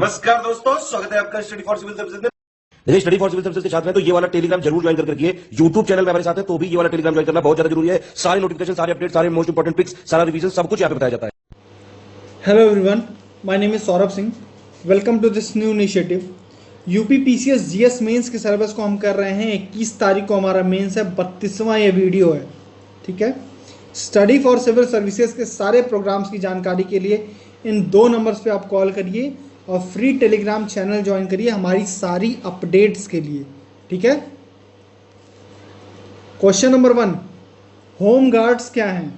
नमस्कार दोस्तों, स्वागत है आपका स्टडी फॉर सिविल सर्विसेज में। यदि स्टडी फॉर सिविल सर्विसेज के छात्र हैं तो ये वाला टेलीग्राम जरूर ज्वाइन करके रखिए। यूट्यूब चैनल में हमारे साथ है तो भी ये वाला टेलीग्राम ज्वाइन करना बहुत ज्यादा जरूरी है। सारे नोटिफिकेशन, सारे अपडेट, सारे मोस्ट इंपोर्टेंट पिक्स, सारा रिवीजन सब कुछ यहाँ पे बताया जाता है। Hello everyone, my name is Saurabh Singh. Welcome to this new initiative. UP PCS GS mains के सिलेबस को हम कर रहे हैं। 21 तारीख को हमारा मेंस है, 32वां ये वीडियो है। ठीक है, स्टडी फॉर सिविल सर्विसेज के सारे प्रोग्राम्स की जानकारी के लिए इन 2 नंबर्स पे आप कॉल करिए और फ्री टेलीग्राम चैनल ज्वाइन करिए हमारी सारी अपडेट्स के लिए। ठीक है, क्वेश्चन नंबर 1, होम गार्ड्स क्या हैं?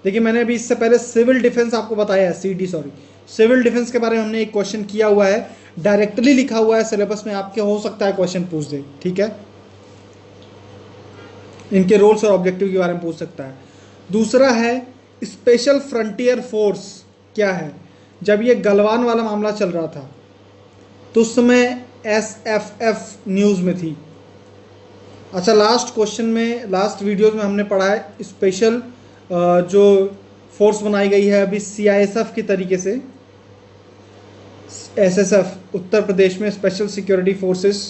देखिए, मैंने अभी इससे पहले सिविल डिफेंस आपको बताया है, सिविल डिफेंस के बारे में हमने एक क्वेश्चन किया हुआ है, डायरेक्टली लिखा हुआ है सिलेबस में, आपके हो सकता है क्वेश्चन पूछ दे। ठीक है, इनके रोल्स और ऑब्जेक्टिव के बारे में पूछ सकता है। दूसरा है स्पेशल फ्रंटियर फोर्स क्या है? जब ये गलवान वाला मामला चल रहा था तो उस समय एसएफएफ न्यूज़ में थी। अच्छा, लास्ट क्वेश्चन में, लास्ट वीडियोस में हमने पढ़ा है स्पेशल जो फोर्स बनाई गई है अभी सीआईएसएफ की तरीके से, एसएसएफ उत्तर प्रदेश में स्पेशल सिक्योरिटी फोर्सेस,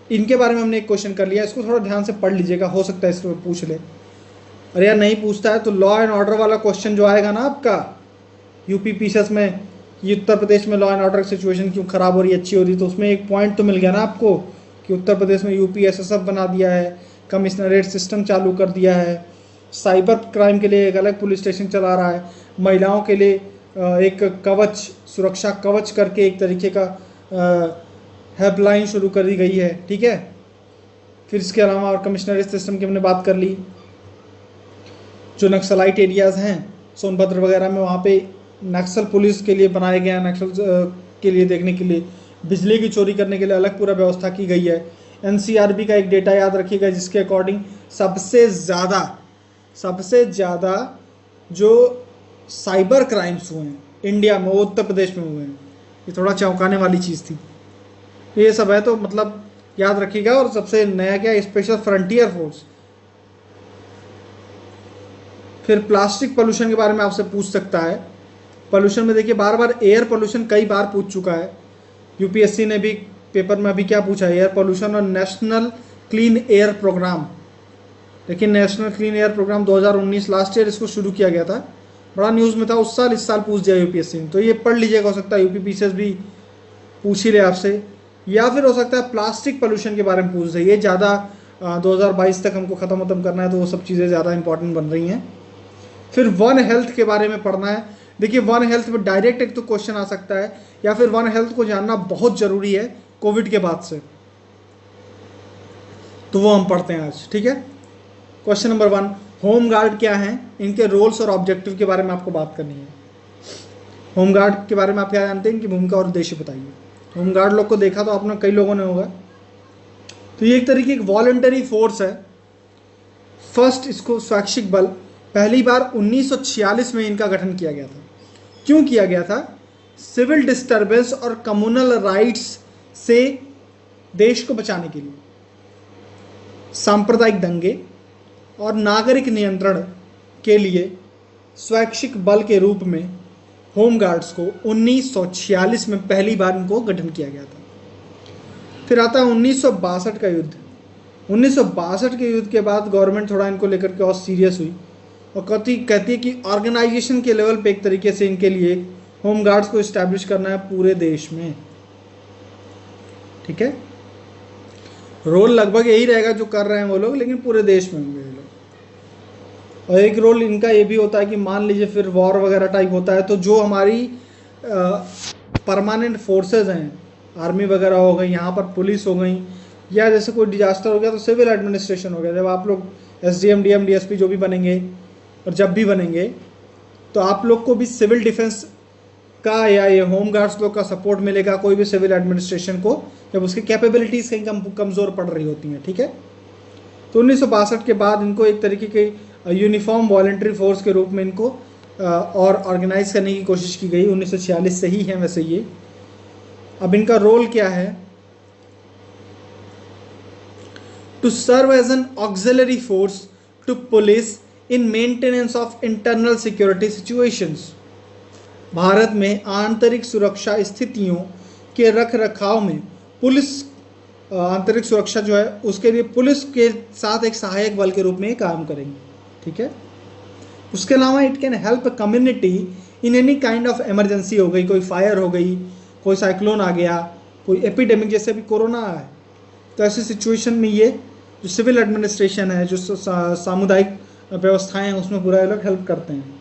इनके बारे में हमने एक क्वेश्चन कर लिया। इसको थोड़ा ध्यान से पढ़ लीजिएगा, हो सकता है इसको पूछ ले। अरे यार, नहीं पूछता है तो लॉ एंड ऑर्डर वाला क्वेश्चन जो आएगा ना आपका यूपी पीसीएस में, ये उत्तर प्रदेश में लॉ एंड ऑर्डर की सिचुएशन क्यों खराब हो रही है, अच्छी हो रही, तो उसमें एक पॉइंट तो मिल गया ना आपको कि उत्तर प्रदेश में यूपी एसएसएफ बना दिया है, कमिश्नरेट सिस्टम चालू कर दिया है, साइबर क्राइम के लिए एक अलग पुलिस स्टेशन चला रहा है, महिलाओं के लिए एक कवच, सुरक्षा कवच करके एक तरीके का हेल्पलाइन शुरू कर दी गई है। ठीक है, फिर इसके अलावा और कमिश्नरेट सिस्टम की हमने बात कर ली। जो नक्सलाइट एरियाज़ हैं सोनभद्र वगैरह में, वहाँ पे नक्सल पुलिस के लिए बनाए गए हैं, नक्सल के लिए देखने के लिए, बिजली की चोरी करने के लिए अलग पूरा व्यवस्था की गई है। एनसीआरबी का एक डेटा याद रखिएगा जिसके अकॉर्डिंग सबसे ज़्यादा जो साइबर क्राइम्स हुए हैं इंडिया में वो उत्तर प्रदेश में हुए हैं। ये थोड़ा चौंकाने वाली चीज़ थी। ये सब है तो मतलब याद रखिएगा। और सबसे नया क्या, स्पेशल फ्रंटियर फोर्स। फिर प्लास्टिक पोल्यूशन के बारे में आपसे पूछ सकता है। पोल्यूशन में देखिए, बार बार एयर पोल्यूशन कई बार पूछ चुका है यूपीएससी ने भी पेपर में। अभी क्या पूछा है, एयर पोल्यूशन और नेशनल क्लीन एयर प्रोग्राम। लेकिन national clean air programme 2019 last year इसको शुरू किया गया था, बड़ा न्यूज़ में था उस साल, इस साल पूछ दिया यूपीएससी ने। तो ये पढ़ लीजिएगा, हो सकता है यूपी पीसीएस भी पूछ ही ले आपसे। या फिर हो सकता है प्लास्टिक पोल्यूशन के बारे में पूछ दे। ये ज़्यादा 2022 तक हमको ख़त्म करना है तो वो सब चीज़ें ज़्यादा इंपॉर्टेंट बन रही हैं। फिर वन हेल्थ के बारे में पढ़ना है। देखिए, वन हेल्थ में डायरेक्ट एक तो क्वेश्चन आ सकता है, या फिर वन हेल्थ को जानना बहुत ज़रूरी है कोविड के बाद से, तो वो हम पढ़ते हैं आज। ठीक है, क्वेश्चन नंबर 1, होम गार्ड क्या हैं, इनके रोल्स और ऑब्जेक्टिव के बारे में आपको बात करनी है। होम गार्ड के बारे में आप क्या जानते हैं, इनकी भूमिका और उद्देश्य बताइए। होम गार्ड लोग को देखा तो आपने कई लोगों ने होगा। तो ये एक तरीके की वॉलंटरी फोर्स है। फर्स्ट, इसको स्वैच्छिक बल, पहली बार 1946 में इनका गठन किया गया था। क्यों किया गया था? सिविल डिस्टर्बेंस और कम्युनल राइट्स से देश को बचाने के लिए, सांप्रदायिक दंगे और नागरिक नियंत्रण के लिए स्वैच्छिक बल के रूप में होम गार्ड्स को 1946 में पहली बार इनको गठन किया गया था। फिर आता है 1962 का युद्ध। 1962 के युद्ध के बाद गवर्नमेंट थोड़ा इनको लेकर के और सीरियस हुई और कहती है कि ऑर्गेनाइजेशन के लेवल पे एक तरीके से इनके लिए होम गार्ड्स को इस्टेब्लिश करना है पूरे देश में। ठीक है, रोल लगभग यही रहेगा जो कर रहे हैं वो लोग, लेकिन पूरे देश में होंगे ये लोग। और एक रोल इनका ये भी होता है कि मान लीजिए फिर वॉर वगैरह टाइप होता है तो जो हमारी परमानेंट फोर्सेज हैं, आर्मी वगैरह हो गई, यहाँ पर पुलिस हो गई, या जैसे कोई डिजास्टर हो गया तो सिविल एडमिनिस्ट्रेशन हो गया। जब आप लोग एसडीएम, डीएम, डीएसपी जो भी बनेंगे और जब भी बनेंगे तो आप लोग को भी सिविल डिफेंस का या ये होम गार्ड्स लोग का सपोर्ट मिलेगा, कोई भी सिविल एडमिनिस्ट्रेशन को, जब उसकी कैपेबिलिटीज़ कहीं कमज़ोर पड़ रही होती हैं। ठीक है, तो 1962 के बाद इनको एक तरीके के यूनिफॉर्म वॉलंटरी फोर्स के रूप में इनको और ऑर्गेनाइज करने की कोशिश की गई। 1946 से ही है वैसे ये। अब इनका रोल क्या है? To serve as an auxiliary force to police in maintenance of internal security situations. Bharat में आंतरिक सुरक्षा स्थितियों के रख रखाव में पुलिस आंतरिक सुरक्षा जो है उसके लिए पुलिस के साथ एक सहायक बल के रूप में काम करेंगे, ठीक है। उसके अलावा it can help community in any kind of emergency, हो गई कोई फायर हो गई, कोई साइक्लोन आ गया, कोई एपिडेमिक जैसे अभी कोरोना है, तो ऐसी सिचुएशन में ये जो सिविल एडमिनिस्ट्रेशन है, जो सामुदायिक व्यवस्थाएं हैं, उसमें पूरा लोग हेल्प करते हैं।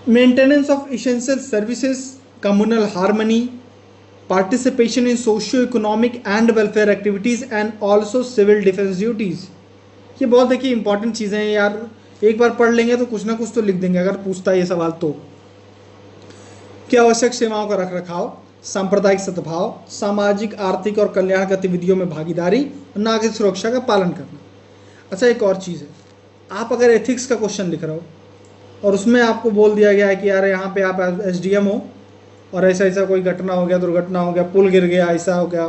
Maintenance of essential services, communal harmony, participation in socio economic and welfare activities and also civil defence duties. ये बहुत देखिए इंपॉर्टेंट चीज़ें हैं यार, एक बार पढ़ लेंगे तो कुछ ना कुछ तो लिख देंगे अगर पूछता है ये सवाल तो। क्या आवश्यक सेवाओं का रख रखाव, सांप्रदायिक सद्भाव, सामाजिक आर्थिक और कल्याण गतिविधियों में भागीदारी, नागरिक सुरक्षा का पालन करना। अच्छा, एक और चीज़ है, आप अगर एथिक्स का क्वेश्चन लिख रहे हो और उसमें आपको बोल दिया गया है कि यार यहाँ पे आप SDM हो और ऐसा ऐसा कोई घटना हो गया, दुर्घटना हो गया, पुल गिर गया, ऐसा हो गया,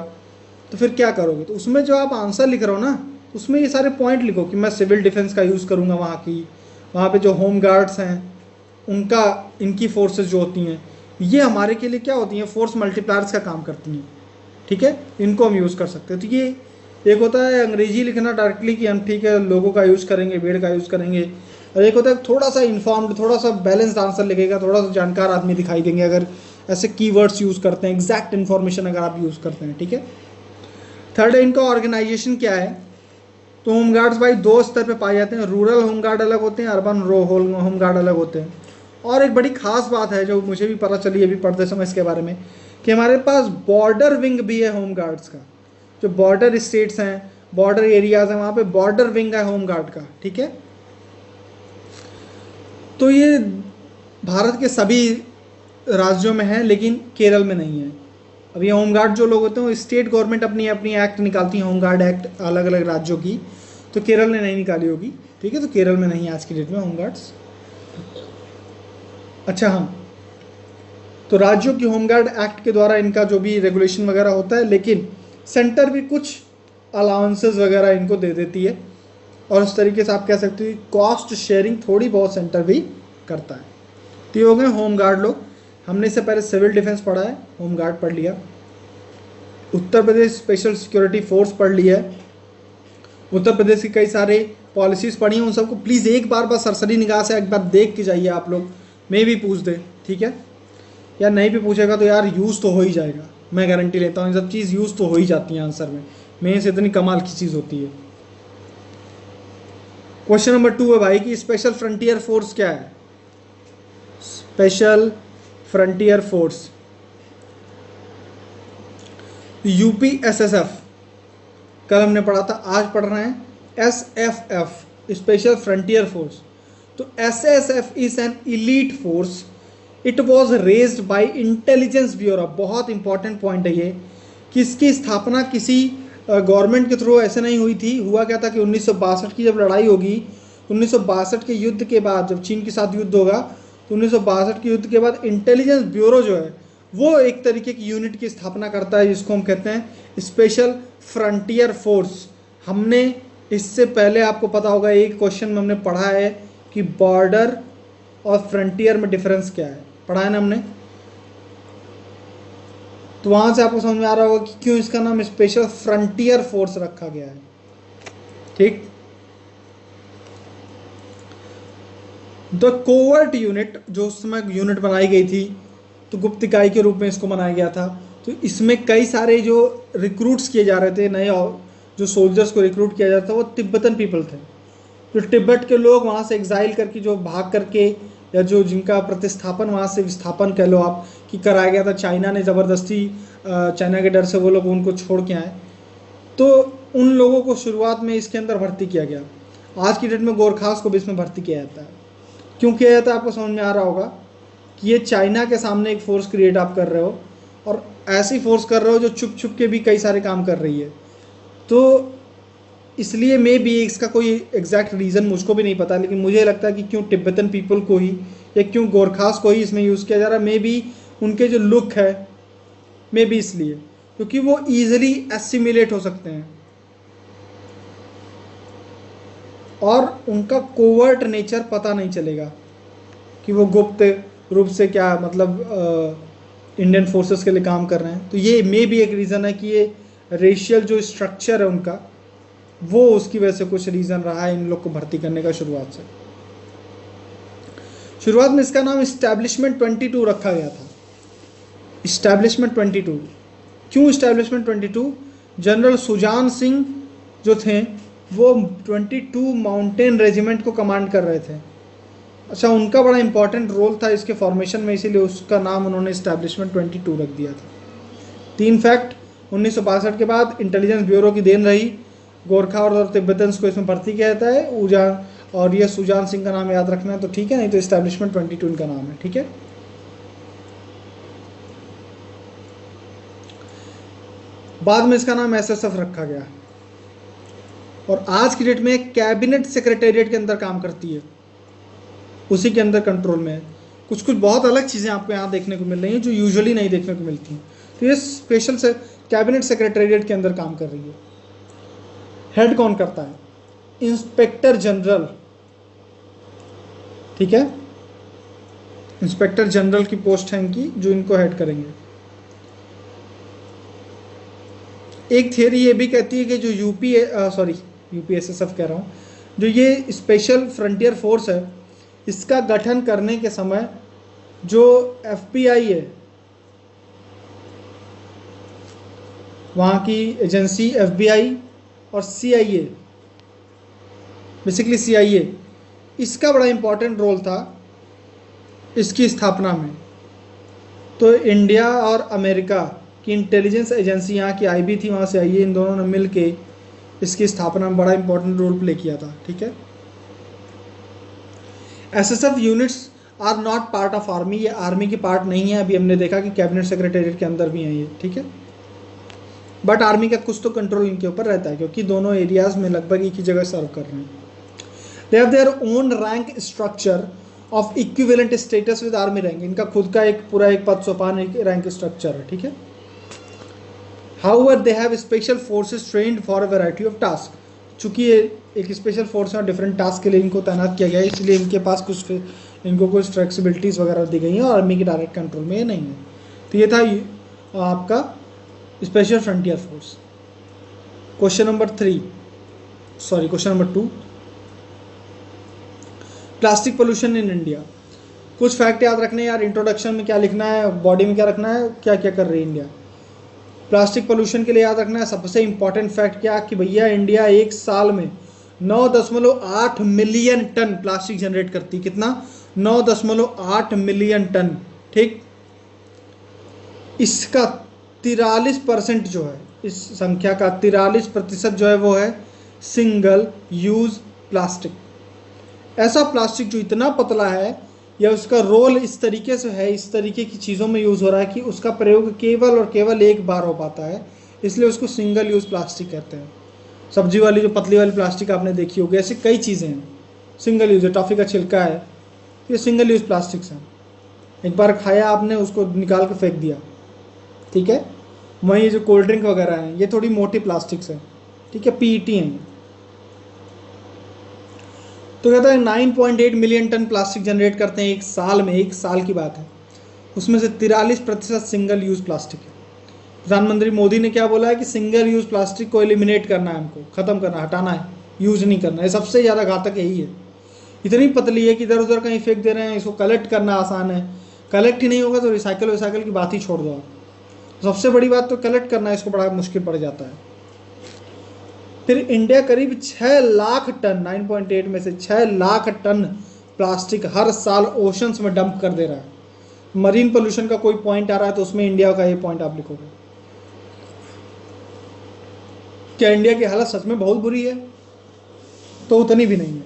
तो फिर क्या करोगे? तो उसमें जो आप आंसर लिख रहे हो ना, उसमें ये सारे पॉइंट लिखो कि मैं सिविल डिफेंस का यूज़ करूँगा, वहाँ पे जो होम गार्ड्स हैं उनका, इनकी फोर्सेस जो होती हैं ये हमारे के लिए क्या होती हैं, फोर्स मल्टीप्लायर्स का काम करती हैं, ठीक है, इनको हम यूज़ कर सकते हैं। तो ये एक होता है अंग्रेजी लिखना डायरेक्टली कि हम ठीक है लोगों का यूज़ करेंगे, वेड का यूज़ करेंगे, और एक होता है थोड़ा सा इन्फॉर्म्ड, थोड़ा सा बैलेंस्ड आंसर लिखेगा, थोड़ा सा जानकार आदमी दिखाई देंगे अगर ऐसे कीवर्ड्स यूज़ करते हैं, एग्जैक्ट इन्फॉर्मेशन अगर आप यूज़ करते हैं, ठीक है। थर्ड है इनका ऑर्गेनाइजेशन क्या है। तो होमगार्ड्स भाई दो स्तर पे पाए जाते हैं, रूरल होमगार्ड अलग होते हैं, अर्बन होमगार्ड अलग होते हैं। और एक बड़ी खास बात है जो मुझे भी पता चली अभी पढ़ते समय इसके बारे में, कि हमारे पास बॉर्डर विंग भी है होमगार्ड्स का। जो बॉर्डर स्टेट्स हैं, बॉर्डर एरियाज हैं, वहाँ पे बॉर्डर विंग है होमगार्ड का, ठीक है। तो ये भारत के सभी राज्यों में है लेकिन केरल में नहीं है। अब ये होमगार्ड जो लोग होते हैं, स्टेट गवर्नमेंट अपनी अपनी एक्ट निकालती है, होमगार्ड एक्ट अलग अलग राज्यों की, तो केरल ने नहीं निकाली होगी, ठीक है। तो केरल में नहीं है आज की डेट में होमगार्ड्स। अच्छा हाँ, तो राज्यों की होमगार्ड एक्ट के द्वारा इनका जो भी रेगुलेशन वगैरह होता है, लेकिन सेंटर भी कुछ अलाउंसेस वगैरह इनको दे देती है, और उस तरीके से आप कह सकते हो कॉस्ट शेयरिंग थोड़ी बहुत सेंटर भी करता है। तो ये हो गए होमगार्ड लोग। हमने इससे पहले सिविल डिफेंस पढ़ा है, होमगार्ड पढ़ लिया, Uttar Pradesh special security force पढ़ लिया है, उत्तर प्रदेश की कई सारे पॉलिसीज़ पढ़ी हैं, उन सबको प्लीज़ एक बार बस सरसरी निगाह से एक बार देख के जाइए आप लोग, मैं भी पूछ दे, ठीक है। या नहीं भी पूछेगा तो यार यूज़ तो हो ही जाएगा, मैं गारंटी लेता हूँ, इन सब चीज़ यूज़ तो हो ही जाती हैं आंसर में, मेन से इतनी कमाल की चीज़ होती है। क्वेश्चन नंबर 2 है भाई कि स्पेशल फ्रंटियर फोर्स क्या है। स्पेशल फ्रंटियर फोर्स UPSSF कल हमने पढ़ा था, आज पढ़ रहे हैं SFF स्पेशल फ्रंटियर फोर्स। तो SSF is an elite force, it was raised bye intelligence bureau. बहुत इंपॉर्टेंट पॉइंट है ये कि इसकी स्थापना किसी गवर्नमेंट के थ्रू ऐसे नहीं हुई थी। हुआ क्या था कि 1962 की जब लड़ाई होगी, 1962 के युद्ध के बाद जब चीन के साथ युद्ध होगा, तो 1962 के युद्ध के बाद इंटेलिजेंस ब्यूरो जो है वो एक तरीके की यूनिट की स्थापना करता है, जिसको हम कहते हैं स्पेशल फ्रंटियर फोर्स। हमने इससे पहले, आपको पता होगा, एक क्वेश्चन में हमने पढ़ा है कि बॉर्डर और फ्रंटियर में डिफरेंस क्या है, पढ़ा है ना हमने। तो वहां से आपको समझ में आ रहा होगा कि क्यों इसका नाम स्पेशल फ्रंटियर फोर्स रखा गया है, ठीक। द कोवर्ट यूनिट, जो उस समय यूनिट बनाई गई थी, तो गुप्त इकाई के रूप में इसको बनाया गया था। तो इसमें कई सारे जो रिक्रूट्स किए जा रहे थे, नए जो सोल्जर्स को रिक्रूट किया जाता था, वो तिब्बतन पीपल थे। जो तिब्बत के लोग वहाँ से एग्जाइल करके, जो भाग करके, या जो जिनका प्रतिस्थापन वहाँ से विस्थापन कह लो आप कि कराया गया था, चाइना ने ज़बरदस्ती, चाइना के डर से वो लोग उनको छोड़ के आए, तो उन लोगों को शुरुआत में इसके अंदर भर्ती किया गया। आज की डेट में गोरखास को भी इसमें भर्ती किया जाता है। क्यों किया जाता है आपको समझ में आ रहा होगा कि ये चाइना के सामने एक फ़ोर्स क्रिएट आप कर रहे हो, और ऐसी फोर्स कर रहे हो जो छुप छुप के भी कई सारे काम कर रही है। तो इसलिए मे भी इसका कोई एग्जैक्ट रीज़न मुझको भी नहीं पता, लेकिन मुझे लगता है कि क्यों तिब्बतन पीपल को ही या क्यों गोरखास को ही इसमें यूज़ किया जा रहा है। मे बी उनके जो लुक है, मे बी इसलिए, क्योंकि वो ईजिली एसिमिलेट हो सकते हैं और उनका कोवर्ट नेचर पता नहीं चलेगा कि वो गुप्त रूप से क्या, मतलब इंडियन फोर्सेस के लिए काम कर रहे हैं। तो ये मे भी एक रीज़न है कि ये रेशियल जो स्ट्रक्चर है उनका, वो उसकी वजह से कुछ रीज़न रहा है इन लोग को भर्ती करने का शुरुआत से। शुरुआत में इसका नाम इस्टेब्लिशमेंट 22 रखा गया था। इस्टेब्लिशमेंट 22 क्यों इस्टेब्लिशमेंट 22? जनरल सुजान सिंह जो थे वो 22 माउंटेन रेजिमेंट को कमांड कर रहे थे। अच्छा, उनका बड़ा इंपॉर्टेंट रोल था इसके फॉर्मेशन में, इसीलिए उसका नाम उन्होंने इस्टेब्लिशमेंट 22 रख दिया था। 3 फैक्ट 1962 के बाद इंटेलिजेंस ब्यूरो की देन रही। गोरखा और तिब्बतन्स को इसमें भर्ती किया जाता है। और ये सुजान सिंह का नाम याद रखना है तो ठीक है, नहीं तो इस्टेब्लिशमेंट 22 इनका नाम है। ठीक है, बाद में इसका नाम एसएसएफ रखा गया और आज की डेट में कैबिनेट सेक्रेटेरिएट के अंदर काम करती है, उसी के अंदर कंट्रोल में है। कुछ कुछ बहुत अलग चीज़ें आपको यहाँ देखने को मिल रही हैं जो यूजुअली नहीं देखने को मिलती हैं। तो ये स्पेशल से कैबिनेट सेक्रेटेरिएट के अंदर काम कर रही है। हेड कौन करता है? Inspector general. ठीक है, इंस्पेक्टर जनरल की पोस्ट है इनकी, जो इनको हेड करेंगे। एक थियरी ये भी कहती है कि जो यूपीएसएसएफ कह रहा हूँ, जो ये स्पेशल फ्रंटियर फोर्स है, इसका गठन करने के समय जो एफबीआई है, वहाँ की एजेंसी एफबीआई और सीआईए, बेसिकली सीआईए, इसका बड़ा इंपॉर्टेंट रोल था इसकी स्थापना में। तो इंडिया और अमेरिका की इंटेलिजेंस एजेंसी यहाँ की आईबी थी, वहाँ से आई है, इन दोनों ने मिल के इसकी स्थापना में बड़ा इंपॉर्टेंट रोल प्ले किया था। ठीक है, SSF units are not part of army, ये आर्मी की पार्ट नहीं है। अभी हमने देखा कि कैबिनेट सेक्रेटेरिएट के अंदर भी है ये। ठीक है, बट आर्मी का कुछ तो कंट्रोल इनके ऊपर रहता है क्योंकि दोनों एरियाज में लगभग एक ही जगह सर्व कर रहे हैं। They have their own rank structure of equivalent status with army rank. इनका खुद का एक पूरा एक पद सोपान रैंक स्ट्रक्चर है। ठीक है, however they have special forces trained for a variety of task. चूंकि ये एक स्पेशल फोर्स है और डिफरेंट टास्क के लिए इनको तैनात किया गया है, इसलिए इनके पास इनको कुछ फ्लेक्सिबिलिटीज़ वगैरह दी गई हैं और आर्मी के डायरेक्ट कंट्रोल में ये नहीं है। तो ये था आपका special frontier force. Question number 2, plastic pollution in India. कुछ फैक्ट याद रखने हैं यार, इंट्रोडक्शन में क्या लिखना है, बॉडी में क्या रखना है, क्या क्या कर रही है इंडिया। प्लास्टिक पोल्यूशन के लिए याद रखना है सबसे इंपॉर्टेंट फैक्ट क्या कि भैया इंडिया एक साल में 9.8 मिलियन टन प्लास्टिक जनरेट करती। कितना? 9.8 मिलियन टन। ठीक, इसका 43% जो है, इस संख्या का 43% जो है वो है सिंगल यूज प्लास्टिक। ऐसा प्लास्टिक जो इतना पतला है या उसका रोल इस तरीके से है, इस तरीके की चीज़ों में यूज़ हो रहा है कि उसका प्रयोग केवल और केवल एक बार हो पाता है, इसलिए उसको सिंगल यूज़ प्लास्टिक कहते हैं। सब्जी वाली जो पतली वाली प्लास्टिक आपने देखी होगी, ऐसी कई चीज़ें हैं सिंगल यूज़ है। टॉफ़ी का छिलका है, ये सिंगल यूज़ प्लास्टिक्स हैं। एक बार खाया आपने, उसको निकाल के फेंक दिया। ठीक है, वहीं जो कोल्ड ड्रिंक वगैरह हैं, ये थोड़ी मोटी प्लास्टिक्स हैं। ठीक है, पीईटी हैं। तो कहता है 9.8 मिलियन टन प्लास्टिक जनरेट करते हैं एक साल में। एक साल की बात है, उसमें से 43% सिंगल यूज़ प्लास्टिक है। प्रधानमंत्री मोदी ने क्या बोला है कि सिंगल यूज़ प्लास्टिक को एलिमिनेट करना है, हमको ख़त्म करना, हटाना है, यूज़ नहीं करना है। सबसे ज़्यादा घातक यही है। इतनी पतली है कि इधर उधर कहीं फेंक दे रहे हैं, इसको कलेक्ट करना आसान है। कलेक्ट ही नहीं होगा तो रिसाइकल की बात ही छोड़ दो आप। सबसे बड़ी बात तो कलेक्ट करना है, इसको बड़ा मुश्किल पड़ जाता है। फिर इंडिया करीब 6 लाख टन, 9.8 में से 6 लाख टन प्लास्टिक हर साल ओशंस में डंप कर दे रहा है। मरीन पोल्यूशन का कोई पॉइंट आ रहा है तो उसमें इंडिया का ये पॉइंट आप लिखोगे। क्या इंडिया की हालत सच में बहुत बुरी है? तो उतनी भी नहीं है।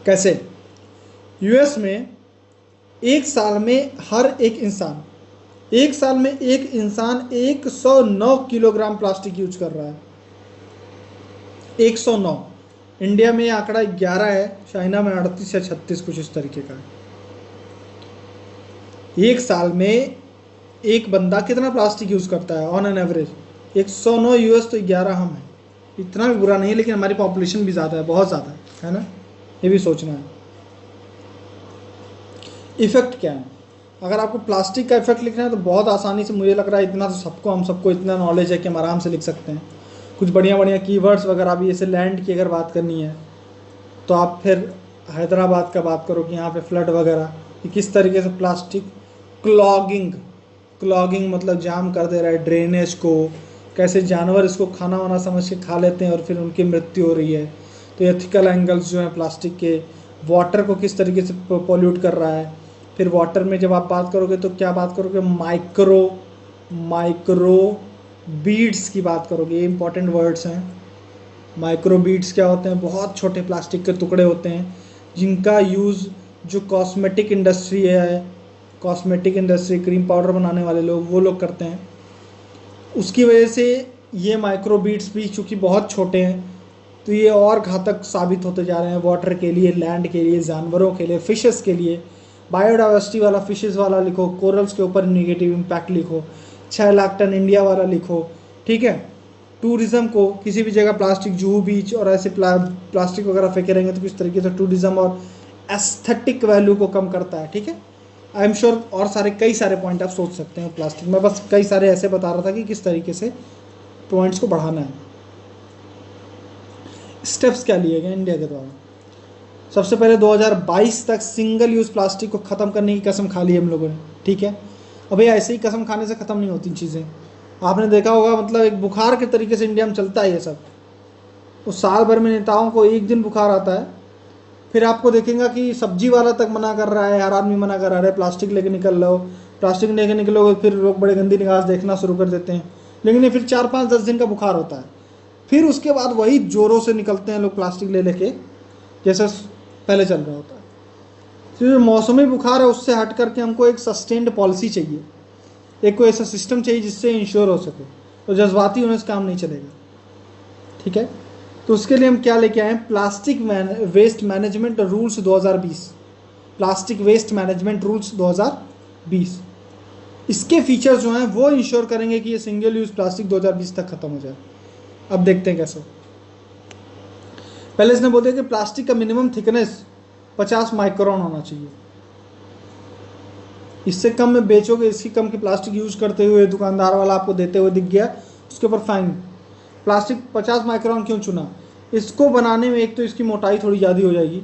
कैसे? यूएस में एक साल में एक साल में एक इंसान 109 किलोग्राम प्लास्टिक यूज कर रहा है। 109। इंडिया में आंकड़ा 11 है, चाइना में 38 या 36 कुछ इस तरीके का है। एक साल में एक बंदा कितना प्लास्टिक यूज करता है ऑन एन एवरेज? 109 यूएस तो 11 हम हैं। इतना भी बुरा नहीं है, लेकिन हमारी पॉपुलेशन भी ज़्यादा है, बहुत ज़्यादा है ना, ये भी सोचना है। इफेक्ट क्या है? अगर आपको प्लास्टिक का इफेक्ट लिखना है तो बहुत आसानी से, मुझे लग रहा है इतना तो सबको, हम सबको इतना नॉलेज है कि हम आराम से लिख सकते हैं। कुछ बढ़िया बढ़िया कीवर्ड्स वगैरह भी, जैसे लैंड की अगर बात करनी है तो आप फिर हैदराबाद का बात करो कि यहाँ पे फ्लड वगैरह, कि किस तरीके से प्लास्टिक क्लॉगिंग मतलब जाम कर दे रहा है ड्रेनेज को, कैसे जानवर इसको खाना वाना समझ के खा लेते हैं और फिर उनकी मृत्यु हो रही है। तो एथिकल एंगल्स जो हैं प्लास्टिक के, वाटर को किस तरीके से पॉल्यूट कर रहा है। फिर वाटर में जब आप बात करोगे तो क्या बात करोगे, माइक्रो बीड्स की बात करोगे। ये इंपॉर्टेंट वर्ड्स हैं। माइक्रो बीड्स क्या होते हैं, बहुत छोटे प्लास्टिक के टुकड़े होते हैं जिनका यूज़ जो कॉस्मेटिक इंडस्ट्री है, कॉस्मेटिक इंडस्ट्री, क्रीम पाउडर बनाने वाले लोग, वो लोग करते हैं। उसकी वजह से ये माइक्रो बीड्स भी चूँकि बहुत छोटे हैं तो ये और घातक साबित होते जा रहे हैं वाटर के लिए, लैंड के लिए, जानवरों के लिए, फिशेस के लिए। बायोडाइवर्सिटी वाला, फिशेस वाला लिखो, कोरल्स के ऊपर नेगेटिव इम्पैक्ट लिखो, 6 लाख टन इंडिया वाला लिखो, ठीक है। टूरिज़्म को, किसी भी जगह प्लास्टिक, जूहू बीच और ऐसे प्लास्टिक वगैरह फेंके रहेंगे तो किस तरीके से टूरिज़्म और एस्थेटिक वैल्यू को कम करता है, ठीक है। आई एम श्योर और सारे कई सारे पॉइंट आप सोच सकते हैं प्लास्टिक में, बस कई सारे ऐसे बता रहा था कि किस तरीके से पॉइंट्स को बढ़ाना है। स्टेप्स क्या लिए गए इंडिया के द्वारा? सबसे पहले 2022 तक सिंगल यूज़ प्लास्टिक को ख़त्म करने की कसम खा ली हम लोगों ने, ठीक है। अभी ऐसे ही कसम खाने से ख़त्म नहीं होती चीज़ें। आपने देखा होगा, मतलब एक बुखार के तरीके से इंडिया में चलता है ये सब। उस साल भर में नेताओं को एक दिन बुखार आता है, फिर आपको देखेंगे कि सब्जी वाला तक मना कर रहा है, हर आदमी मना कर रहा है, प्लास्टिक लेके निकल लो, प्लास्टिक लेके निकलोगे फिर लोग बड़े गंदी निगाह से देखना शुरू कर देते हैं। लेकिन ये फिर 4-5-10 दिन का बुखार होता है, फिर उसके बाद वही जोरों से निकलते हैं लोग प्लास्टिक ले लेके, जैसे पहले चल रहा होता है। तो जो मौसमी बुखार है उससे हट करके हमको एक सस्टेन्ड पॉलिसी चाहिए, एक कोई ऐसा सिस्टम चाहिए जिससे इंश्योर हो सके। तो जज्बाती होने से काम नहीं चलेगा, ठीक है। तो उसके लिए हम क्या लेके आए हैं, plastic waste management rules 2020, plastic waste management rules 2020। इसके फीचर्स जो हैं वो इंश्योर करेंगे कि ये सिंगल यूज़ प्लास्टिक 2020 तक खत्म हो जाए। अब देखते हैं कैसे। पहले इसने बोल दिया कि प्लास्टिक का मिनिमम थिकनेस 50 माइक्रोन होना चाहिए। इससे कम में बेचोगे, इसकी कम की प्लास्टिक यूज करते हुए दुकानदार वाला आपको देते हुए दिख गया, उसके ऊपर फाइन। प्लास्टिक 50 माइक्रोन क्यों चुना? इसको बनाने में एक तो इसकी मोटाई थोड़ी ज़्यादा हो जाएगी,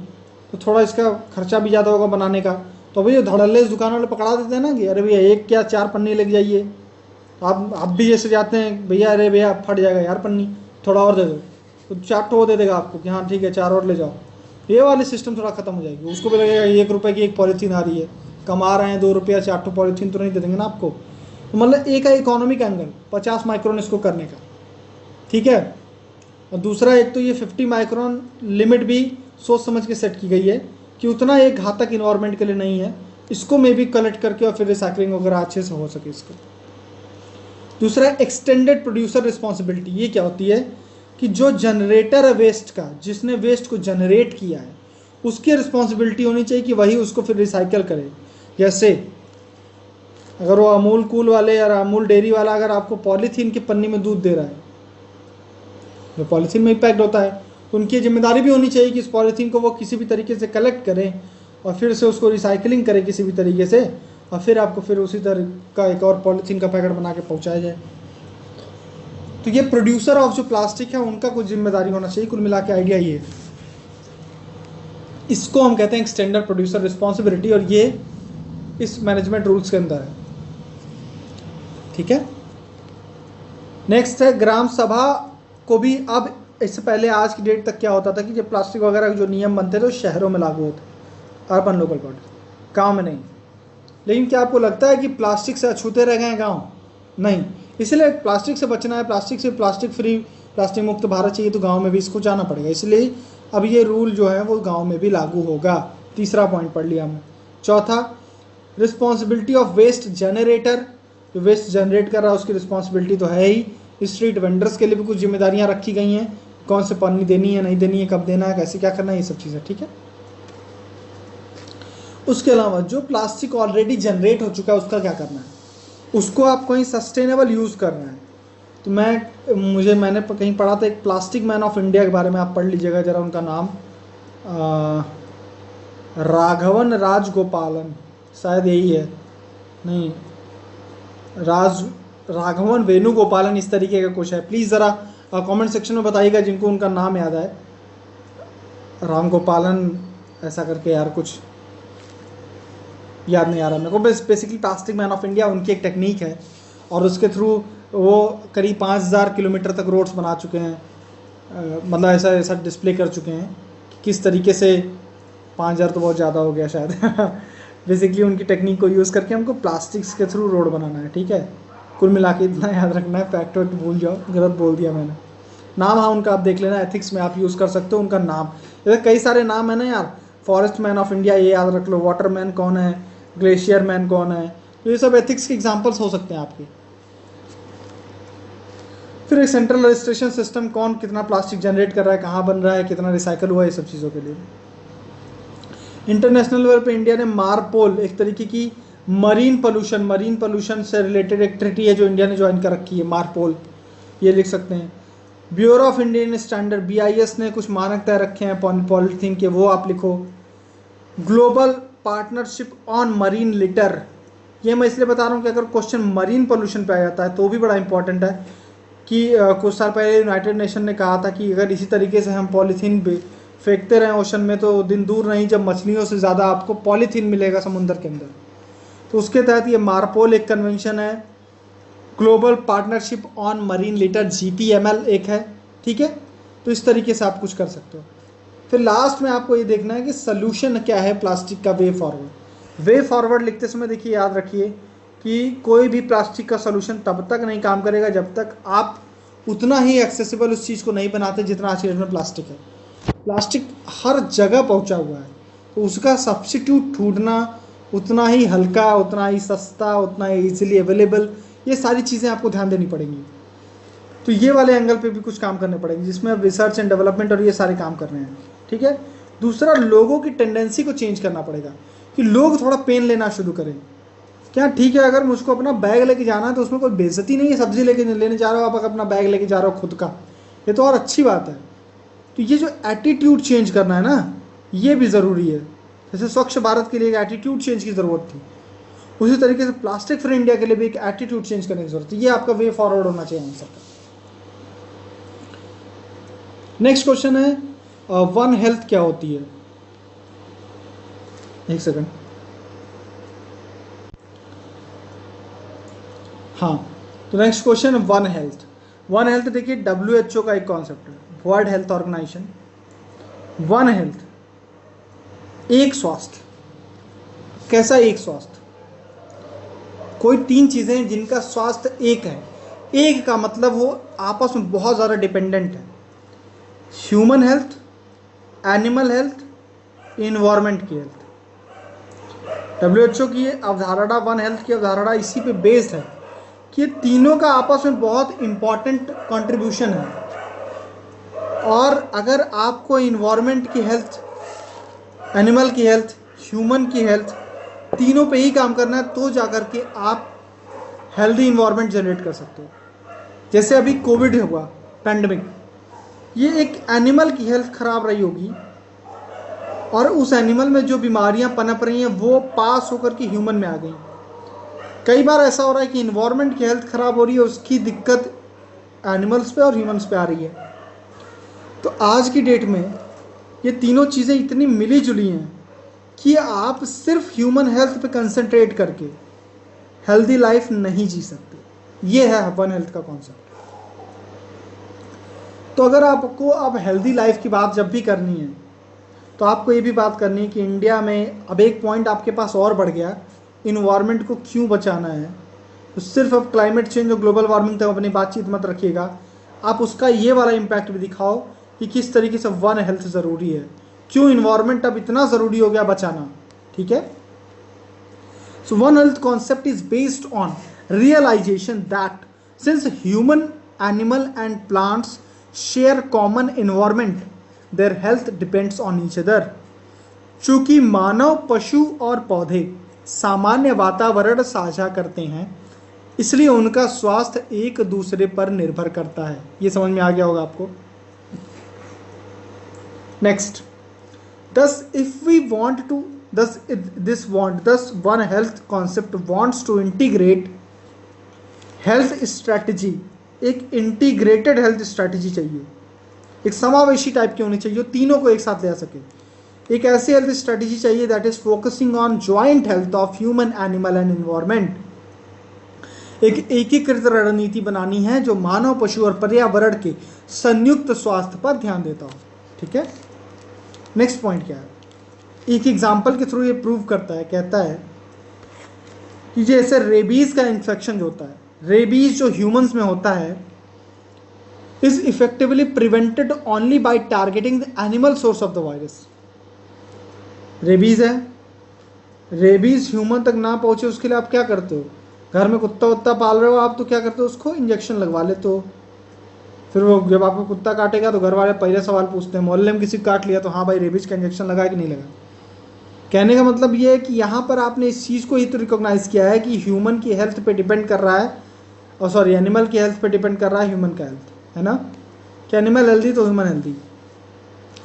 तो थोड़ा इसका खर्चा भी ज़्यादा होगा बनाने का। तो भैया धड़ल्ले इस दुकान वाले पकड़ा देते हैं ना कि अरे भैया एक क्या 4 पन्नी लेके जाइए। आप भी जैसे जाते हैं, भैया अरे भैया फट जाएगा यार पन्नी, थोड़ा और दे दो, तो 4 ठो दे देगा आपको कि हाँ ठीक है 4 और ले जाओ। ये वाली सिस्टम थोड़ा खत्म हो जाएगी। उसको भी लगेगा 1 रुपये की एक पॉलीथीन आ रही है, कमा रहे हैं 2 रुपया, 4 ठो पॉलीथीन तो नहीं दे देंगे ना आपको। तो मतलब एक है इकोनॉमिक एंगल 50 माइक्रोन इसको करने का, ठीक है। और दूसरा एक तो ये 50 माइक्रोन लिमिट भी सोच समझ के सेट की गई है कि उतना एक घातक इन्वायरमेंट के लिए नहीं है, इसको मे भी कलेक्ट करके और फिर रिसाइकलिंग वगैरह अच्छे से हो सके इसका। दूसरा एक्सटेंडेड प्रोड्यूसर रिस्पॉन्सिबिलिटी। ये क्या होती है कि जो जनरेटर है वेस्ट का, जिसने वेस्ट को जनरेट किया है, उसकी रिस्पॉन्सिबिलिटी होनी चाहिए कि वही उसको फिर रिसाइकल करे। जैसे अगर वो अमूल कूल वाले या अमूल डेयरी वाला अगर आपको पॉलीथीन की पन्नी में दूध दे रहा है, जो पॉलीथीन में पैक्ड होता है, तो उनकी जिम्मेदारी भी होनी चाहिए कि इस पॉलीथीन को वो किसी भी तरीके से कलेक्ट करें और फिर से उसको रिसाइकलिंग करें किसी भी तरीके से, और फिर आपको फिर उसी तरह का एक और पॉलीथीन का पैकेट बना के पहुँचाया जाए। तो ये प्रोड्यूसर ऑफ जो प्लास्टिक है उनका कुछ जिम्मेदारी होना चाहिए। कुल मिला के आइडिया ये, इसको हम कहते हैं एक्सटेंडेड प्रोड्यूसर रिस्पॉन्सिबिलिटी, और ये इस मैनेजमेंट रूल्स के अंदर है, ठीक है। नेक्स्ट है ग्राम सभा को भी। अब इससे पहले आज की डेट तक क्या होता था कि जब प्लास्टिक वगैरह के जो नियम बनते थे वो शहरों में लागू होते, अर्बन लोकल बॉडी, गाँव में नहीं। लेकिन क्या आपको लगता है कि प्लास्टिक से अछूते रह गए हैं गाँव? नहीं। इसलिए प्लास्टिक से बचना है, प्लास्टिक से प्लास्टिक फ्री, प्लास्टिक मुक्त भारत चाहिए, तो गांव में भी इसको जाना पड़ेगा। इसलिए अब ये रूल जो है वो गांव में भी लागू होगा। तीसरा पॉइंट पढ़ लिया हमने। चौथा, रिस्पॉन्सिबिलिटी ऑफ वेस्ट जनरेटर। जो वेस्ट जनरेट कर रहा है उसकी रिस्पॉन्सिबिलिटी तो है ही। स्ट्रीट वेंडर्स के लिए भी कुछ जिम्मेदारियाँ रखी गई हैं, कौन से पन्नी देनी है, नहीं देनी है, कब देना है, कैसे क्या करना है, ये सब चीज़ें, ठीक है। उसके अलावा जो प्लास्टिक ऑलरेडी जनरेट हो चुका है उसका क्या करना है, उसको आप कहीं सस्टेनेबल यूज़ करना है। तो मैंने कहीं पढ़ा था, एक प्लास्टिक मैन ऑफ इंडिया के बारे में आप पढ़ लीजिएगा ज़रा, उनका नाम राघवन राजगोपालन शायद यही है। नहीं, राघवन वेणुगोपालन इस तरीके का कुछ है। प्लीज़ ज़रा कमेंट सेक्शन में बताइएगा जिनको उनका नाम याद है। राम गोपालन ऐसा करके यार कुछ याद नहीं आ रहा मेरे को। Basically plastic man of India उनकी एक टेक्निक है और उसके थ्रू वो करीब 5000 किलोमीटर तक रोड्स बना चुके हैं। मतलब ऐसा ऐसा डिस्प्ले कर चुके हैं कि किस तरीके से 5000 तो बहुत ज़्यादा हो गया शायद बेसिकली उनकी टेक्निक को यूज़ करके हमको प्लास्टिक्स के थ्रू रोड बनाना है, ठीक है। कुल मिला के इतना याद रखना है, फैक्ट वैक्ट भूल जाओ, गलत बोल दिया मैंने। नाम हाँ उनका आप देख लेना, एथिक्स में आप यूज़ कर सकते हो उनका नाम। जैसे कई सारे नाम है ना यार, फॉरेस्ट मैन ऑफ इंडिया ये याद रख लो, वाटर मैन कौन है, ग्लेशियर मैन कौन है, तो ये सब एथिक्स के एग्जाम्पल्स हो सकते हैं आपके। फिर एक सेंट्रल रजिस्ट्रेशन सिस्टम, कौन कितना प्लास्टिक जनरेट कर रहा है, कहाँ बन रहा है, कितना रिसाइकल हुआ है, ये सब चीज़ों के लिए। इंटरनेशनल लेवल पे इंडिया ने मारपोल, एक तरीके की मरीन पोल्यूशन से रिलेटेड एक ट्रीटी है जो इंडिया ने ज्वाइन कर रखी है, मारपोल, ये लिख सकते हैं। Bureau of Indian standard BIS ने कुछ मानक तय रखे हैं पॉलीथीन के, वो आप लिखो। Global partnership on marine litre, ये मैं इसलिए बता रहा हूँ कि अगर क्वेश्चन मरीन पोल्यूशन पे आ जाता है तो भी बड़ा इंपॉर्टेंट है कि कुछ साल पहले यूनाइटेड नेशन ने कहा था कि अगर इसी तरीके से हम पॉलीथीन फेंकते रहें ओशन में तो दिन दूर नहीं जब मछलियों से ज़्यादा आपको पॉलीथीन मिलेगा समुद्र के अंदर। तो उसके तहत ये मारपोल एक कन्वेंशन है। Global partnership on marine litre GPML एक है, ठीक है। तो इस तरीके से आप कुछ कर सकते हो। फिर लास्ट में आपको ये देखना है कि सल्यूशन क्या है प्लास्टिक का, वे फॉरवर्ड। वे फॉरवर्ड लिखते समय देखिए याद रखिए कि कोई भी प्लास्टिक का सलूशन तब तक नहीं काम करेगा जब तक आप उतना ही एक्सेसिबल उस चीज़ को नहीं बनाते जितना आज के डेट में प्लास्टिक है। प्लास्टिक हर जगह पहुंचा हुआ है, तो उसका सब्स्टिट्यूट ढूंढना उतना ही हल्का, उतना ही सस्ता, उतना ही ईजिली अवेलेबल, ये सारी चीज़ें आपको ध्यान देनी पड़ेंगी। तो ये वाले एंगल पे भी कुछ काम करने पड़ेंगे जिसमें अब रिसर्च एंड डेवलपमेंट और ये सारे काम कर रहे हैं, ठीक है। दूसरा, लोगों की टेंडेंसी को चेंज करना पड़ेगा कि लोग थोड़ा पेन लेना शुरू करें। क्या ठीक है, अगर मुझको अपना बैग लेके जाना है तो उसमें कोई बेइज्जती नहीं है, सब्जी लेने जा रहे हो आप, अपना बैग लेके जा रहे हो खुद का, ये तो और अच्छी बात है। तो ये जो एटीट्यूड चेंज करना है ना, ये भी ज़रूरी है। जैसे स्वच्छ भारत के लिए एक एटीट्यूड चेंज की ज़रूरत थी, उसी तरीके से प्लास्टिक फ्री इंडिया के लिए भी एक एटीट्यूड चेंज करने की जरूरत है। ये आपका वे फॉरवर्ड होना चाहिए आंसर का। नेक्स्ट क्वेश्चन है वन हेल्थ क्या होती है। एक सेकंड, हाँ, तो next question one health. One health देखिए WHO का एक कॉन्सेप्ट है, world health organisation. One health, एक स्वास्थ्य। कैसा एक स्वास्थ्य? कोई 3 चीजें हैं जिनका स्वास्थ्य एक है। एक का मतलब वो आपस में बहुत ज़्यादा डिपेंडेंट है। Human health, animal health, environment की हेल्थ। WHO की अवधारणा, वन हेल्थ की अवधारणा इसी पे बेस्ड है कि ये तीनों का आपस में बहुत इंपॉर्टेंट कंट्रीब्यूशन है। और अगर आपको इन्वायरमेंट की हेल्थ, एनिमल की हेल्थ, ह्यूमन की हेल्थ, तीनों पे ही काम करना है तो जाकर के आप हेल्दी इन्वायरमेंट जनरेट कर सकते हो। जैसे अभी कोविड हुआ, पैंडमिक, ये एक एनिमल की हेल्थ खराब रही होगी और उस एनिमल में जो बीमारियां पनप रही हैं वो पास होकर के ह्यूमन में आ गई। कई बार ऐसा हो रहा है कि इन्वायरमेंट की हेल्थ खराब हो रही है, उसकी दिक्कत एनिमल्स पे और ह्यूमंस पे आ रही है। तो आज की डेट में ये तीनों चीज़ें इतनी मिली जुली हैं कि आप सिर्फ ह्यूमन हेल्थ पे कंसंट्रेट करके हेल्दी लाइफ नहीं जी सकते। ये है वन हेल्थ का कॉन्सेप्ट। तो अगर आपको अब हेल्दी लाइफ की बात जब भी करनी है तो आपको ये भी बात करनी है कि इंडिया में अब एक पॉइंट आपके पास और बढ़ गया, इन्वायरमेंट को क्यों बचाना है। तो सिर्फ अब क्लाइमेट चेंज और ग्लोबल वार्मिंग तक अपनी बातचीत मत रखिएगा, आप उसका ये वाला इम्पैक्ट भी दिखाओ कि किस तरीके से वन हेल्थ ज़रूरी है, क्यों इन्वायरमेंट अब इतना ज़रूरी हो गया बचाना, ठीक है। So one health concept is based on realisation that since human, animal and plants share common environment, their health depends on each other. चूंकि मानव, पशु और पौधे सामान्य वातावरण साझा करते हैं, इसलिए उनका स्वास्थ्य एक दूसरे पर निर्भर करता है। ये समझ में आ गया होगा आपको। Next, thus if we want to Thus One Health concept wants to integrate health strategy, एक इंटीग्रेटेड हेल्थ स्ट्रैटेजी चाहिए, एक समावेशी टाइप की होनी चाहिए, तीनों को एक साथ ले आ सके। एक ऐसी हेल्थ स्ट्रैटेजी चाहिए that is focusing on joint health of human, animal and environment. एक एकीकृत रणनीति बनानी है जो मानव, पशु और पर्यावरण के संयुक्त स्वास्थ्य पर ध्यान देता हो। ठीक है, नेक्स्ट पॉइंट क्या है? एक एग्जाम्पल के थ्रू ये प्रूव करता है, कहता है कि जैसे रेबीज का इन्फेक्शन जो होता है, रेबीज जो ह्यूमंस में होता है, is effectively prevented only by targeting the animal source of the virus. Rabies है, रेबीज ह्यूमन तक ना पहुंचे उसके लिए आप क्या करते हो? घर में कुत्ता वत्ता पाल रहे हो आप, तो क्या करते हो? उसको इंजेक्शन लगवा लेते हो। फिर वो जब आपको कुत्ता काटेगा तो घर वाले पहले सवाल पूछते हैं, मोहल्ले में किसी को काट लिया तो हाँ भाई रेबीज का इंजेक्शन लगा कि नहीं लगा। कहने का मतलब ये है कि यहाँ पर आपने इस चीज़ को ही तो रिकॉग्नाइज किया है कि ह्यूमन की हेल्थ पे डिपेंड कर रहा है, और सॉरी एनिमल की हेल्थ पे डिपेंड कर रहा है ह्यूमन का हेल्थ, है ना? कि एनिमल हेल्दी तो ह्यूमन हेल्दी।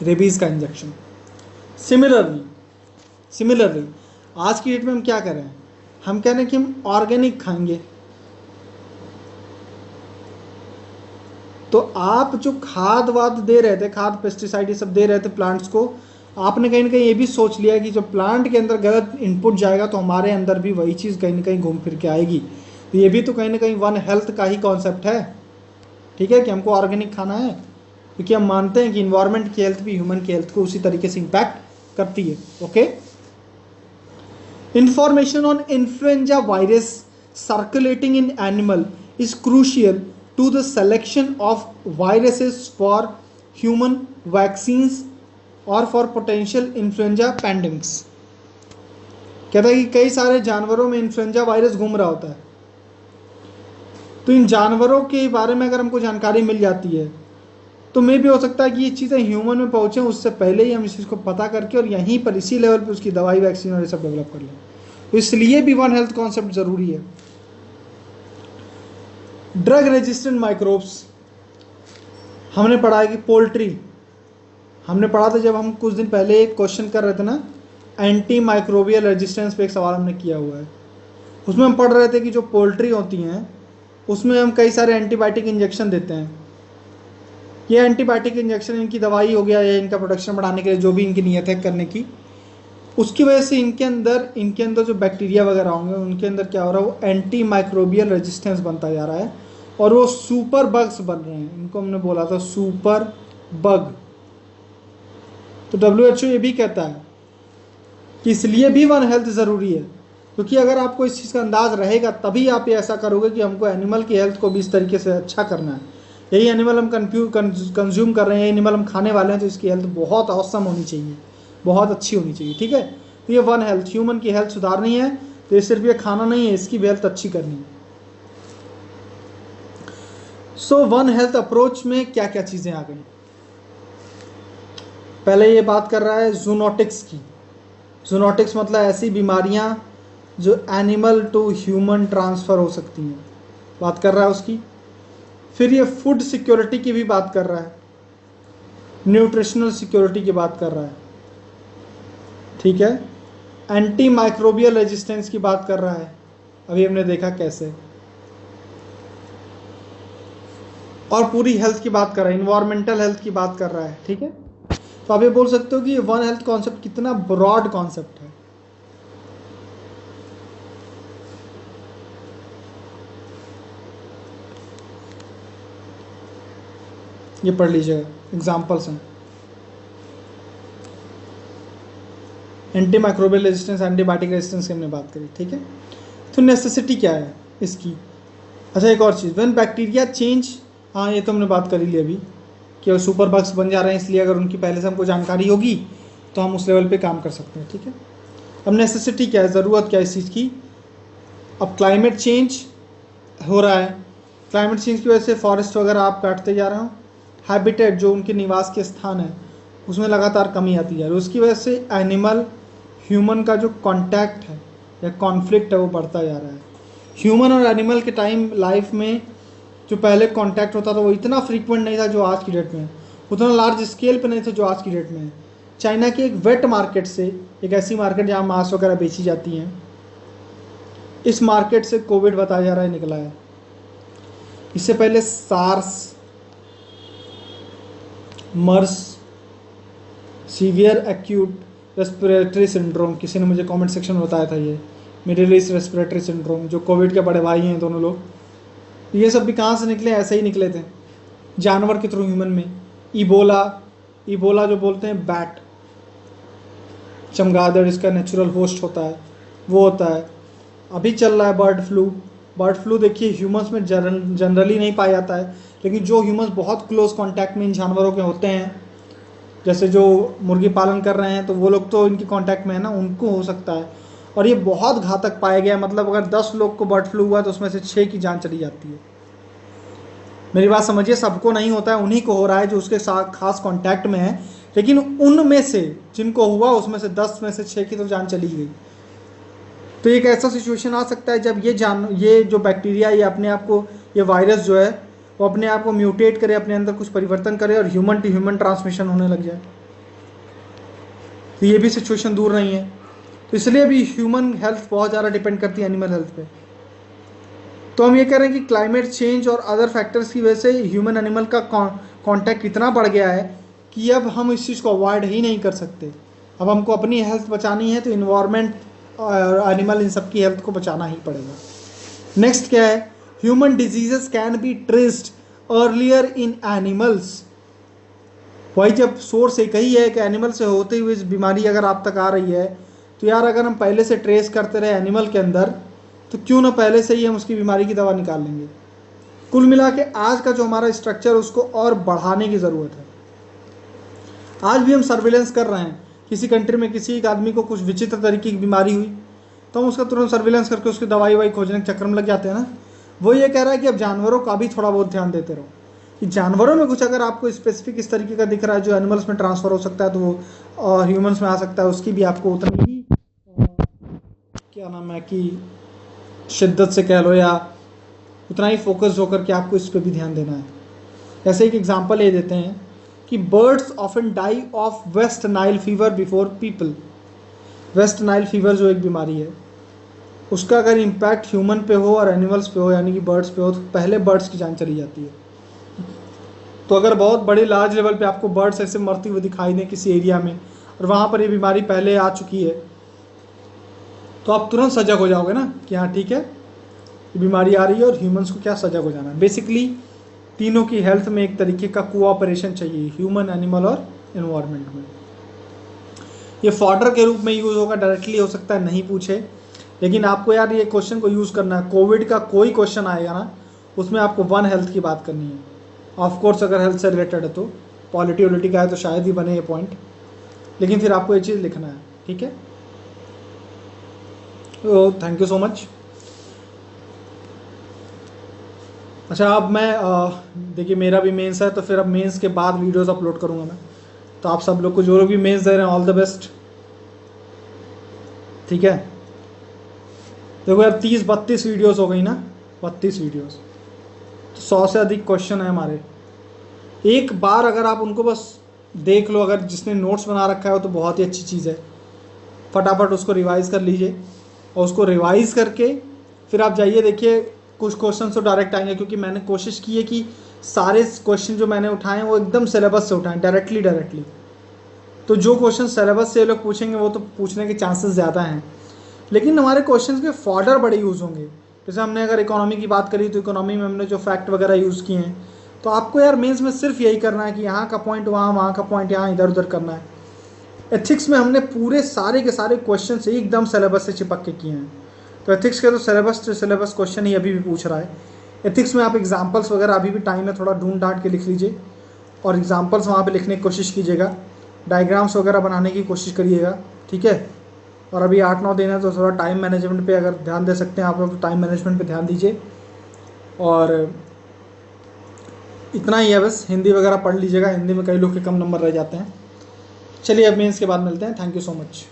रेबीज का इंजेक्शन। सिमिलरली आज की डेट में हम क्या कर रहे हैं? हम कह रहे हैं कि हम ऑर्गेनिक खाएंगे। तो आप जो खाद वाद दे रहे थे, खाद पेस्टिसाइड ये सब दे रहे थे प्लांट्स को, आपने कहीं ना कहीं ये भी सोच लिया कि जब प्लांट के अंदर गलत इनपुट जाएगा तो हमारे अंदर भी वही चीज़ कहीं ना कहीं घूम फिर के आएगी। तो ये भी तो कहीं ना कहीं वन हेल्थ का ही कॉन्सेप्ट है। ठीक है, कि हमको ऑर्गेनिक खाना है, क्योंकि हम मानते हैं कि इन्वायरमेंट की हेल्थ भी ह्यूमन की हेल्थ को उसी तरीके से इम्पैक्ट करती है। Okay, information on influenza virus circulating in animal is crucial to the selection of viruses for human vaccines और फॉर पोटेंशियल इन्फ्लुएंजा पैंडेमिक्स। कहता है कि कई सारे जानवरों में इन्फ्लुएंजा वायरस घूम रहा होता है, तो इन जानवरों के बारे में अगर हमको जानकारी मिल जाती है तो मे भी हो सकता है कि ये चीज़ें ह्यूमन में पहुँचें उससे पहले ही हम इस चीज़ को पता करके और यहीं पर इसी लेवल पे उसकी दवाई, वैक्सीन और ये सब डेवलप कर लें। तो इसलिए भी वन हेल्थ कॉन्सेप्ट ज़रूरी है। ड्रग रेजिस्टेंट माइक्रोब्स हमने पढ़ा है कि पोल्ट्री, हमने पढ़ा था जब हम कुछ दिन पहले एक क्वेश्चन कर रहे थे ना, एंटी माइक्रोबियल रेजिस्टेंस पे एक सवाल हमने किया हुआ है। उसमें हम पढ़ रहे थे कि जो पोल्ट्री होती हैं उसमें हम कई सारे एंटीबायोटिक इंजेक्शन देते हैं। ये एंटीबायोटिक इंजेक्शन इनकी दवाई हो गया या इनका प्रोडक्शन बढ़ाने के लिए जो भी इनकी नीयत है करने की, उसकी वजह से इनके अंदर जो बैक्टीरिया वगैरह होंगे उनके अंदर क्या हो रहा है, वो एंटी माइक्रोबियल रेजिस्टेंस बनता जा रहा है और वो सुपर बग्स बन रहे हैं। इनको हमने बोला था सुपर बग। तो WHO ये भी कहता है कि इसलिए भी वन हेल्थ ज़रूरी है, क्योंकि अगर आपको इस चीज़ का अंदाज रहेगा तभी आप ये ऐसा करोगे कि हमको एनिमल की हेल्थ को भी इस तरीके से अच्छा करना है। यही एनिमल हम कंज्यूम कर रहे हैं, एनिमल हम खाने वाले हैं, तो इसकी हेल्थ बहुत औसम होनी चाहिए, बहुत अच्छी होनी चाहिए। ठीक है, तो ये वन हेल्थ, ह्यूमन की हेल्थ सुधारनी है तो ये सिर्फ ये खाना नहीं है, इसकी भी हेल्थ अच्छी करनी है। सो वन हेल्थ अप्रोच में क्या क्या चीज़ें आ गई? पहले ये बात कर रहा है जूनोटिक्स की। जूनोटिक्स मतलब ऐसी बीमारियां जो एनिमल टू ह्यूमन ट्रांसफ़र हो सकती हैं, बात कर रहा है उसकी। फिर ये फूड सिक्योरिटी की भी बात कर रहा है, न्यूट्रिशनल सिक्योरिटी की बात कर रहा है। ठीक है, एंटी माइक्रोबियल रेजिस्टेंस की बात कर रहा है, अभी हमने देखा कैसे, और पूरी हेल्थ की बात कर रहा है, इन्वायरमेंटल हेल्थ की बात कर रहा है। ठीक है, तो आप ये बोल सकते हो कि वन हेल्थ कॉन्सेप्ट कितना ब्रॉड कॉन्सेप्ट है। ये पढ़ लीजिएगा, एग्जाम्पल्स हैं। Anti microbial resistance, antibiotic resistance की हमने बात करी। ठीक है, तो नेसेसिटी क्या है इसकी? अच्छा, एक और चीज़, व्हेन बैक्टीरिया चेंज, हाँ ये तो हमने बात कर ही ली अभी कि सुपर बग्स बन जा रहे हैं, इसलिए अगर उनकी पहले से हमको जानकारी होगी तो हम उस लेवल पे काम कर सकते हैं। ठीक है, अब नेसेसिटी क्या है, ज़रूरत क्या है इस चीज़ की? अब क्लाइमेट चेंज हो रहा है, क्लाइमेट चेंज की वजह से फॉरेस्ट वगैरह आप काटते जा रहे हो, हैबिटेट जो उनके निवास के स्थान है उसमें लगातार कमी आती जा रही है, उसकी वजह से एनिमल ह्यूमन का जो कॉन्टैक्ट है या कॉन्फ्लिक्ट है वो बढ़ता जा रहा है। ह्यूमन और एनिमल के टाइम लाइफ में जो पहले कांटेक्ट होता था वो इतना फ्रीक्वेंट नहीं था जो आज की डेट में है, उतना लार्ज स्केल पे नहीं था जो आज की डेट में है। चाइना की एक वेट मार्केट से, एक ऐसी मार्केट जहाँ मांस वगैरह बेची जाती हैं, इस मार्केट से कोविड बताया जा रहा है निकला है। इससे पहले सार्स, मर्स, सीवियर एक्यूट रेस्पिरेटरी सिंड्रोम, किसी ने मुझे कमेंट सेक्शन में बताया था, ये मिडिल ईस्ट रेस्पिरेटरी सिंड्रोम, जो कोविड के बड़े भाई हैं दोनों लोग, ये सब भी कहाँ से निकले? ऐसे ही निकले थे, जानवर के थ्रू ह्यूमन में। इबोला जो बोलते हैं बैट, चमगादड़ इसका नेचुरल होस्ट होता है, वो होता है। अभी चल रहा है बर्ड फ्लू देखिए ह्यूमंस में जनरली नहीं पाया जाता है, लेकिन जो ह्यूमंस बहुत क्लोज कांटेक्ट में इन जानवरों के होते हैं, जैसे जो मुर्गी पालन कर रहे हैं तो वो लोग तो इनकी कांटेक्ट में है ना, उनको हो सकता है। और ये बहुत घातक पाया गया है, मतलब अगर 10 लोग को बर्ड फ्लू हुआ तो उसमें से 6 की जान चली जाती है। मेरी बात समझिए, सबको नहीं होता है, उन्हीं को हो रहा है जो उसके साथ खास कांटेक्ट में है, लेकिन उनमें से जिनको हुआ उसमें से 10 में से 6 की तो जान चली गई। तो एक ऐसा सिचुएशन आ सकता है जब ये जो बैक्टीरिया, ये अपने आप को, ये वायरस जो है वो अपने आप को म्यूटेट करे, अपने अंदर कुछ परिवर्तन करे और ह्यूमन टू ह्यूमन ट्रांसमिशन होने लग जाए। तो ये भी सिचुएशन दूर नहीं है। तो इसलिए भी ह्यूमन हेल्थ बहुत ज़्यादा डिपेंड करती है एनिमल हेल्थ पे। तो हम ये कह रहे हैं कि क्लाइमेट चेंज और अदर फैक्टर्स की वजह से ह्यूमन एनिमल का कांटेक्ट इतना बढ़ गया है कि अब हम इस चीज़ को अवॉइड ही नहीं कर सकते। अब हमको अपनी हेल्थ बचानी है तो इन्वायरमेंट और एनिमल, इन सब की हेल्थ को बचाना ही पड़ेगा। नेक्स्ट क्या है? Human diseases can be traced earlier in animals. वही जब सोर्स एक ही है कि एनिमल से होते हुए इस बीमारी अगर आप तक आ रही है, तो यार अगर हम पहले से ट्रेस करते रहे एनिमल के अंदर, तो क्यों ना पहले से ही हम उसकी बीमारी की दवा निकाल लेंगे। कुल मिला के आज का जो हमारा स्ट्रक्चर, उसको और बढ़ाने की ज़रूरत है। आज भी हम सर्विलेंस कर रहे हैं, किसी कंट्री में किसी एक आदमी को कुछ विचित्र तरीके की बीमारी हुई तो हम उसका तुरंत सर्विलेंस करके उसकी दवाई खोजने के चक्कर में लग जाते हैं ना। वो ये कह रहा है कि अब जानवरों का भी थोड़ा बहुत ध्यान देते रहो, कि जानवरों में कुछ अगर आपको स्पेसिफिक इस तरीके का दिख रहा है जो एनिमल्स में ट्रांसफ़र हो सकता है तो वो ह्यूमंस में आ सकता है, उसकी भी आपको उतनी ही क्या नाम है कि शिद्दत से कह लो या उतना ही फोकस होकर के आपको इस पर भी ध्यान देना है। ऐसे एक एग्जांपल ये देते हैं कि birds often die of West Nile fever before people. West Nile fever जो एक बीमारी है, उसका अगर इम्पैक्ट ह्यूमन पे हो और एनिमल्स पे हो, यानी कि बर्ड्स पे हो, तो पहले बर्ड्स की जान चली जाती है। तो अगर बहुत बड़े लार्ज लेवल पे आपको बर्ड्स ऐसे मरते हुए दिखाई दें किसी एरिया में और वहाँ पर ये बीमारी पहले आ चुकी है, तो आप तुरंत सजग हो जाओगे ना कि हाँ ठीक है ये बीमारी आ रही है और ह्यूमंस को क्या सजग हो जाना है। बेसिकली तीनों की हेल्थ में एक तरीके का कोऑपरेशन चाहिए, ह्यूमन, एनिमल और एनवायरनमेंट में। ये फॉडर के रूप में यूज़ होगा, डायरेक्टली हो सकता है नहीं पूछे, लेकिन आपको यार ये क्वेश्चन को यूज़ करना है। कोविड का कोई क्वेश्चन आएगा ना, उसमें आपको वन हेल्थ की बात करनी है। ऑफकोर्स अगर हेल्थ से रिलेटेड है तो, पॉलिटी वॉलिटी का है तो शायद ही बने ये पॉइंट, लेकिन फिर आपको ये चीज़ लिखना है, ठीक है। तो थैंक यू सो मच। अच्छा, अब मैं देखिए मेरा भी मेंस है, तो फिर अब मेंस के बाद वीडियोस अपलोड करूँगा मैं। तो आप सब लोग को, जो लोग भी मेंस दे रहे हैं, ऑल द बेस्ट, ठीक है। देखो यार 30-32 वीडियोस हो गई ना, 32 वीडियोस, तो 100 से अधिक क्वेश्चन है हमारे। एक बार अगर आप उनको बस देख लो, अगर जिसने नोट्स बना रखा है तो बहुत ही अच्छी चीज़ है, फटाफट उसको रिवाइज़ कर लीजिए और उसको रिवाइज़ करके फिर आप जाइए देखिए। कुछ क्वेश्चन तो डायरेक्ट आएंगे, क्योंकि मैंने कोशिश की है कि सारे क्वेश्चन जो मैंने उठाए वो एकदम सिलेबस से उठाएं, डायरेक्टली। तो जो क्वेश्चन सिलेबस से लोग पूछेंगे वो तो पूछने के चांसेस ज़्यादा हैं, लेकिन हमारे क्वेश्चन के फॉर्डर बड़े यूज़ होंगे। जैसे हमने अगर इकोनॉमी की बात करी तो इकोनॉमी में हमने जो फैक्ट वगैरह यूज़ किए हैं, तो आपको यार मेंस में सिर्फ यही करना है कि यहाँ का पॉइंट वहाँ, वहाँ का पॉइंट यहाँ, इधर उधर करना है। एथिक्स में हमने पूरे सारे के सारे क्वेश्चन से एकदम सिलेबस से चिपक के किए हैं। तो एथिक्स के तो सिलेबस क्वेश्चन ही अभी भी पूछ रहा है। एथिक्स में आप एग्जांपल्स वगैरह अभी भी टाइम है, थोड़ा ढूंढ ढांढ के लिख लीजिए और एग्जांपल्स वहाँ पे लिखने की कोशिश कीजिएगा, डायग्राम्स वगैरह बनाने की कोशिश करिएगा, ठीक है। और अभी 8-9 दिन है तो थोड़ा टाइम मैनेजमेंट पे अगर ध्यान दे सकते हैं आप लोग तो टाइम मैनेजमेंट पे ध्यान दीजिए। और इतना ही है बस, हिंदी वगैरह पढ़ लीजिएगा, हिंदी में कई लोग के कम नंबर रह जाते हैं। चलिए अब मेंस के बाद मिलते हैं। Thank you so much.